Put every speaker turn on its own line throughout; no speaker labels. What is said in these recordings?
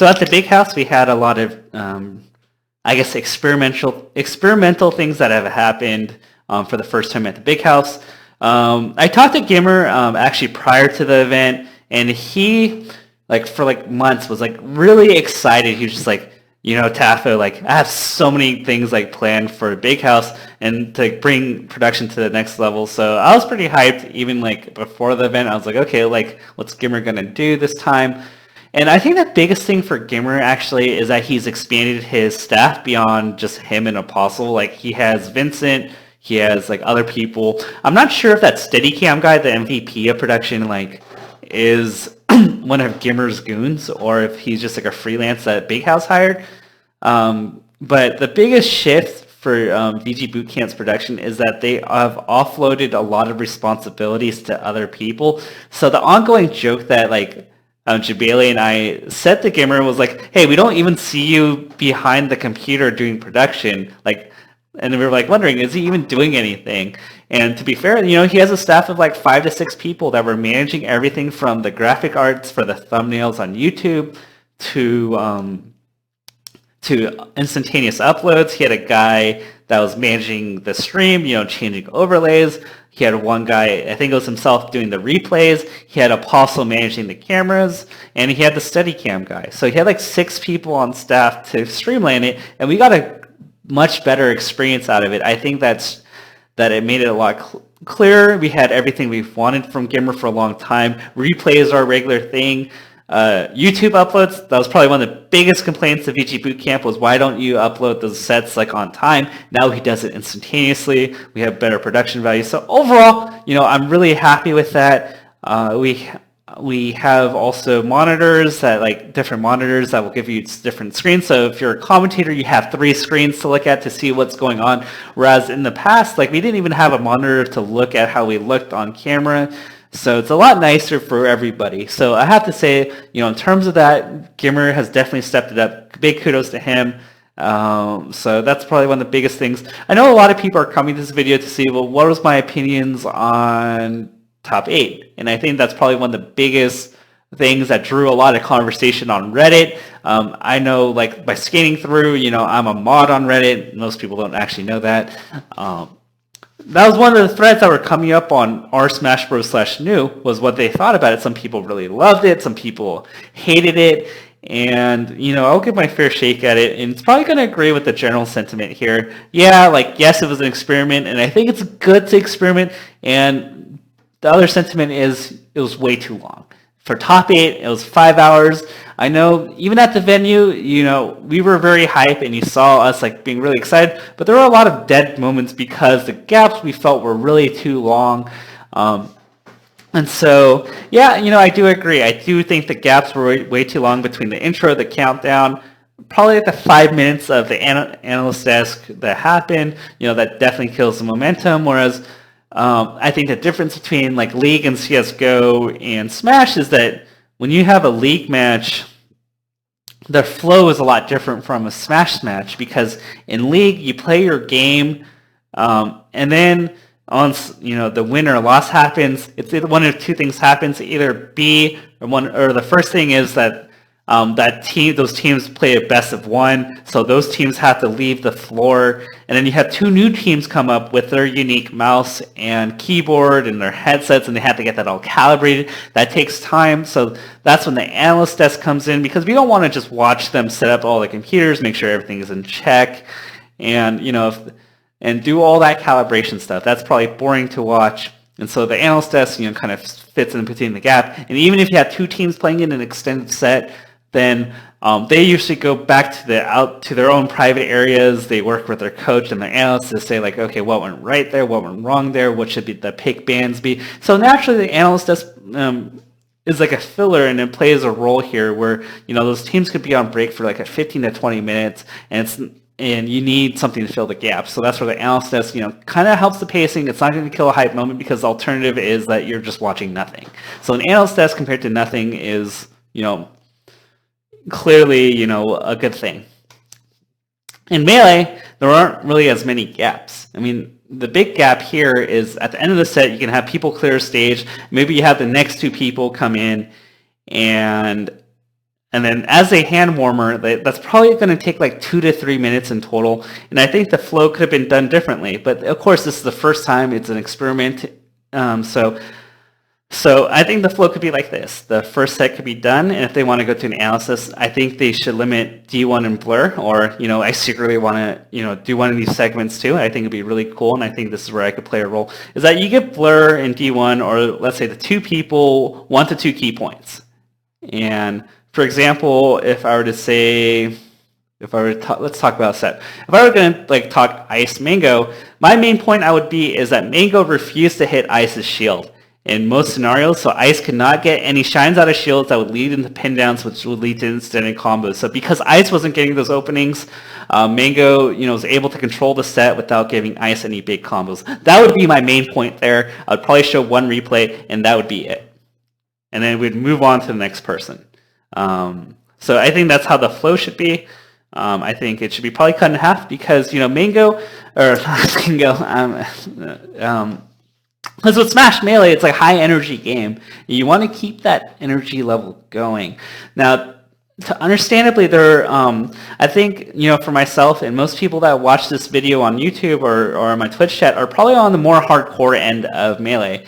So at the big house, we had a lot of, I guess, experimental things that have happened for the first time at the big house. I talked to Gimmer actually prior to the event, and he, like, for like months was like really excited. He was just like, Tafo, like, I have so many things like planned for a big house and to bring production to the next level. So I was pretty hyped even like before the event. I was like, okay, like, what's Gimmer gonna do this time? And I think the biggest thing for Gimmer actually is that he's expanded his staff beyond just him and Apostle. Like, he has Vincent, he has like other people. I'm not sure if that Steadicam guy, the MVP of production, like, is one of Gimmer's goons or if he's just like a freelance that Big House hired. But the biggest shift for VG Bootcamp's production is that they have offloaded a lot of responsibilities to other people. So the ongoing joke that like Jabali and I said to Gimmer was like, hey, we don't even see you behind the computer doing production. Like, and we were like wondering, is he even doing anything? And to be fair, he has a staff of like 5 to 6 people that were managing everything from the graphic arts for the thumbnails on YouTube to instantaneous uploads. He had a guy that was managing the stream, changing overlays. He had one guy, I think it was himself, doing the replays. He had Apostle managing the cameras, and he had the Steadicam guy. So he had like 6 people on staff to streamline it, and we got a much better experience out of it. I think that it made it a lot clearer. We had everything we've wanted from Gimmer for a long time. Replays are a regular thing. YouTube uploads, that was probably one of the biggest complaints of VG Bootcamp was why don't you upload those sets like on time? Now he does it instantaneously. We have better production value. So overall, I'm really happy with that. We have also monitors different monitors that will give you different screens. So if you're a commentator, you have 3 screens to look at to see what's going on. Whereas in the past, we didn't even have a monitor to look at how we looked on camera. So it's a lot nicer for everybody. So I have to say, in terms of that, Gimmer has definitely stepped it up. Big kudos to him. So that's probably one of the biggest things. I know a lot of people are coming to this video to see, well, what was my opinions on top 8? And I think that's probably one of the biggest things that drew a lot of conversation on Reddit. I know, by skating through, I'm a mod on Reddit. Most people don't actually know that. That was one of the threads that were coming up on r Smash Bros /new was what they thought about it. Some people really loved it. Some people hated it. And, I'll give my fair shake at it. And it's probably going to agree with the general sentiment here. Yeah, yes, it was an experiment. And I think it's good to experiment. And the other sentiment is it was way too long. For top 8, it was 5 hours. I know even at the venue, we were very hyped and you saw us being really excited, but there were a lot of dead moments because the gaps we felt were really too long. And so, yeah, I do agree. I do think the gaps were way too long between the intro, the countdown, probably the 5 minutes of the analyst desk that happened, that definitely kills the momentum, whereas I think the difference between League and CSGO and Smash is that when you have a League match, the flow is a lot different from a Smash match because in League you play your game and then on the win or loss happens. It's either one of 2 things happens. Either B or the first thing is that those teams play a best of 1, so those teams have to leave the floor, and then you have 2 new teams come up with their unique mouse and keyboard and their headsets, and they have to get that all calibrated. That takes time, so that's when the analyst desk comes in, because we don't want to just watch them set up all the computers, make sure everything is in check, and and do all that calibration stuff. That's probably boring to watch. And so the analyst desk, kind of fits in between the gap. And even if you have 2 teams playing in an extended set, then they usually go back to their own private areas. They work with their coach and their analysts to say okay, what went right there, what went wrong there, what should the pick bands be. So naturally, the analyst desk is like a filler, and it plays a role here where those teams could be on break for a 15 to 20 minutes, and you need something to fill the gap. So that's where the analyst desk, kind of helps the pacing. It's not going to kill a hype moment because the alternative is that you're just watching nothing. So an analyst desk compared to nothing is, clearly, a good thing. In Melee, there aren't really as many gaps. I mean, the big gap here is at the end of the set, you can have people clear stage. Maybe you have the next 2 people come in and And then as a hand warmer, that's probably going to take like 2 to 3 minutes in total. And I think the flow could have been done differently. But of course, this is the first time. It's an experiment. So I think the flow could be like this. The first set could be done, and if they want to go to an analysis, I think they should limit D1 and blur, or, I secretly want to, do one of these segments too. I think it'd be really cool, and I think this is where I could play a role, is that you get blur in D1, or let's say the two people, 1 to 2 key points. And for example, if I were to say, let's talk about a set. If I were going to talk Ice Mango, my main point is that Mango refused to hit Ice's shield in most scenarios, so Ice could not get any shines out of shields that would lead into pin downs, which would lead to extended combos. So because Ice wasn't getting those openings, Mango, was able to control the set without giving Ice any big combos. That would be my main point there. I would probably show one replay, and that would be it. And then we'd move on to the next person. So I think that's how the flow should be. I think it should be probably cut in half because, Mango, or Mango, because with Smash Melee, it's a high energy game. You want to keep that energy level going. Now, understandably, I think, for myself and most people that watch this video on YouTube or my Twitch chat are probably on the more hardcore end of Melee.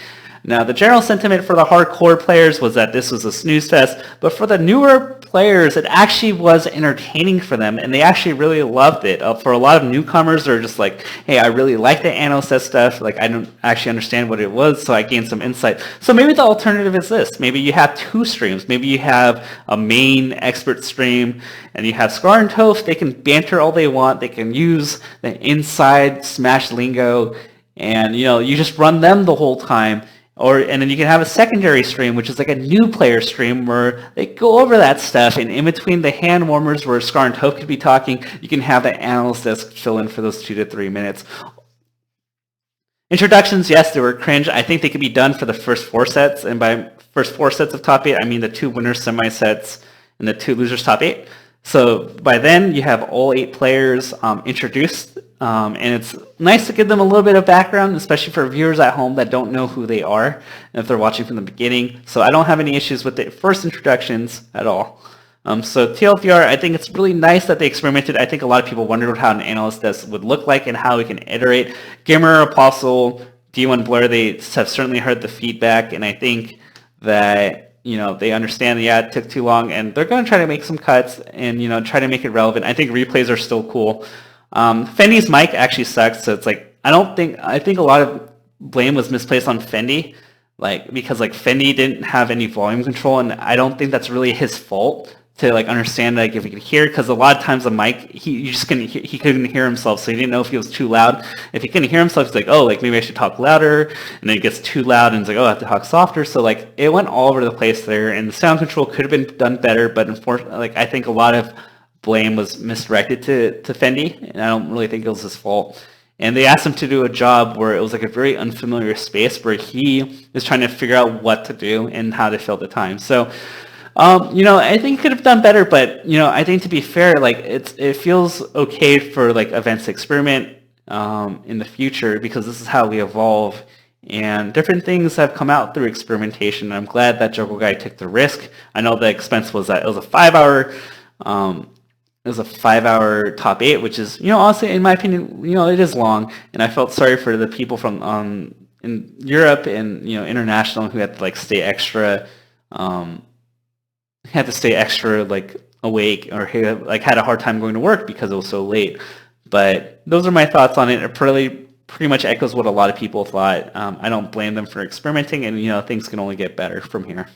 Now, the general sentiment for the hardcore players was that this was a snooze fest, but for the newer players, it actually was entertaining for them, and they actually really loved it. For a lot of newcomers, they're just like, hey, I really like the analyst stuff. I don't actually understand what it was, so I gained some insight. So maybe the alternative is this. Maybe you have 2 streams. Maybe you have a main expert stream, and you have Scar and Toph. They can banter all they want. They can use the inside Smash lingo, and, you just run them the whole time. And then you can have a secondary stream, which is like a new player stream where they go over that stuff. And in between the hand warmers where Scar and Toph could be talking, you can have the analyst desk fill in for those 2 to 3 minutes. Introductions, yes, they were cringe. I think they could be done for the first 4 sets. And by first 4 sets of top 8, I mean the 2 winners semi-sets and the 2 losers top 8. So by then, you have all 8 players introduced. And it's nice to give them a little bit of background, especially for viewers at home that don't know who they are if they're watching from the beginning. So I don't have any issues with the first introductions at all. So TLDR, I think it's really nice that they experimented. I think a lot of people wondered how an analyst desk would look like and how we can iterate. Gamer, Apostle, D1 Blur, they have certainly heard the feedback, and I think that they understand, it took too long, and they're going to try to make some cuts and, try to make it relevant. I think replays are still cool. Fendi's mic actually sucks, so it's I think a lot of blame was misplaced on Fendi, because Fendi didn't have any volume control, and I don't think that's really his fault to understand if he could hear, because a lot of times the mic, he couldn't hear himself, so he didn't know if he was too loud. If he couldn't hear himself, he's maybe I should talk louder, and then it gets too loud, and it's I have to talk softer. So it went all over the place there, and the sound control could have been done better, but unfortunately, I think a lot of blame was misdirected to Fendi, and I don't really think it was his fault. And they asked him to do a job where it was a very unfamiliar space where he was trying to figure out what to do and how to fill the time. So, I think he could have done better, but, I think to be fair, it feels okay for events to experiment in the future, because this is how we evolve. And different things have come out through experimentation. I'm glad that Juggle Guy took the risk. I know the expense was that it was a 5-hour top 8, which is, honestly, in my opinion, it is long. And I felt sorry for the people from in Europe and, international who had to stay extra, awake, or had a hard time going to work because it was so late. But those are my thoughts on it. It pretty much echoes what a lot of people thought. I don't blame them for experimenting, and things can only get better from here.